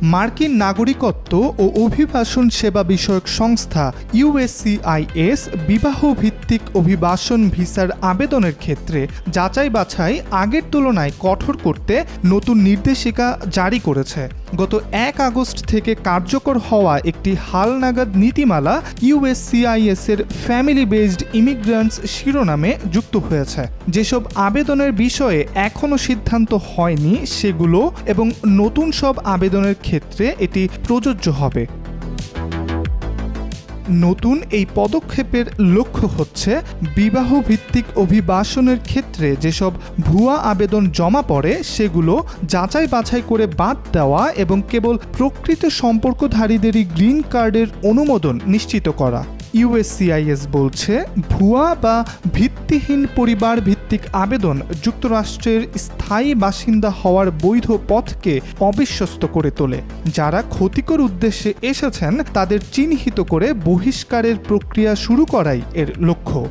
মার্কিন নাগরিকত্ব ও অভিবাসন সেবা বিষয়ক সংস্থা ইউএসসিআইএস বিবাহ ভিত্তিক অভিবাসন ভিসার আবেদনের ক্ষেত্রে যাচাই বাছাই আগের তুলনায় কঠোর করতে নতুন নির্দেশিকা জারি করেছে। গত ১ আগস্ট থেকে কার্যকর হওয়া একটি হালনাগাদ নীতিমালা ইউএসসিআইএস এর ফ্যামিলি বেসড ইমিগ্রান্টস শিরোনামে যুক্ত হয়েছে। যেসব আবেদনের বিষয়ে এখনও সিদ্ধান্ত হয়নি সেগুলো এবং নতুন সব আবেদনের ক্ষেত্রে এটি প্রযোজ্য হবে। নতুন এই পদক্ষেপের লক্ষ্য হচ্ছে বিবাহ ভিত্তিক অভিবাসনের ক্ষেত্রে যেসব ভুয়া আবেদন জমা পড়ে সেগুলো যাচাই বাছাই করে বাদ দেওয়া এবং কেবল প্রকৃত সম্পর্কধারীদেরই গ্রিন কার্ডের অনুমোদন নিশ্চিত করা। ইউএসসিআইএস বলছে, ভুয়া বা ভিত্তিহীন পরিবার ভিত্তিক আবেদন যুক্তরাষ্ট্রের স্থায়ী বাসিন্দা হওয়ার বৈধ পথকে অবিশ্বস্ত করে তোলে। যারা ক্ষতিকর উদ্দেশ্যে এসেছেন তাদের চিহ্নিত করে বহিষ্কারের প্রক্রিয়া শুরু করাই এর লক্ষ্য।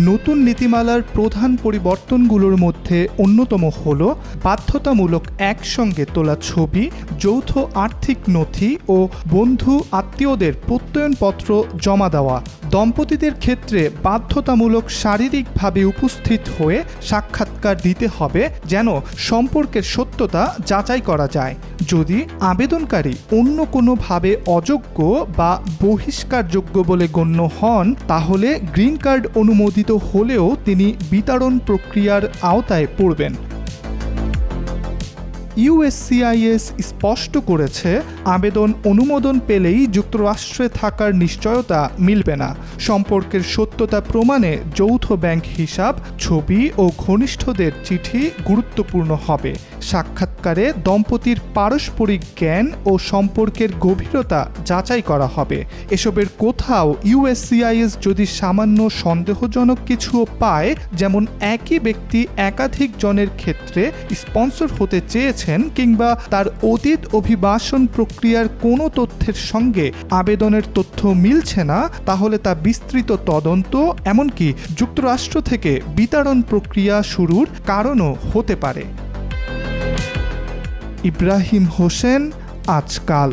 নতুন নীতিমালার প্রধান পরিবর্তনগুলোর মধ্যে অন্যতম হল বাধ্যতামূলক একসঙ্গে তোলা ছবি, যৌথ আর্থিক নথি ও বন্ধু আত্মীয়দের প্রত্যয়নপত্র জমা দেওয়া। দম্পতিদের ক্ষেত্রে বাধ্যতামূলক শারীরিকভাবে উপস্থিত হয়ে সাক্ষাৎকার দিতে হবে যেন সম্পর্কের সত্যতা যাচাই করা যায়। যদি আবেদনকারী অন্য কোনোভাবে অযোগ্য বা বহিষ্কারযোগ্য বলে গণ্য হন তাহলে গ্রিন কার্ড অনুমোদিত হলেও তিনি বিতরণ প্রক্রিয়ার আওতায় পড়বেন। ইউএসসিআইএস স্পষ্ট করেছে, আবেদন অনুমোদন পেলেই যুক্তরাষ্ট্রে থাকার নিশ্চয়তা মিলবে না। সম্পর্কের সত্যতা প্রমাণে যৌথ ব্যাংক হিসাব, ছবি ও ঘনিষ্ঠদের চিঠি গুরুত্বপূর্ণ হবে। সাক্ষাৎকারে দম্পতির পারস্পরিক জ্ঞান ও সম্পর্কের গভীরতা যাচাই করা হবে। এসবের কোথাও ইউএসসিআইএস যদি সামান্য সন্দেহজনক কিছুও পায়, যেমন একই ব্যক্তি একাধিক জনের ক্ষেত্রে স্পন্সর হতে চেয়েছেন কিংবা তার অতীত অভিবাসন প্রক্রিয়ার কোনো তথ্যের সঙ্গে আবেদনের তথ্য মিলছে না, তাহলে তা বিস্তৃত তদন্ত এমনকি যুক্তরাষ্ট্র থেকে বিতরণ প্রক্রিয়া শুরুর কারণও হতে পারে। ইব্রাহিম হোসেন, আজকাল।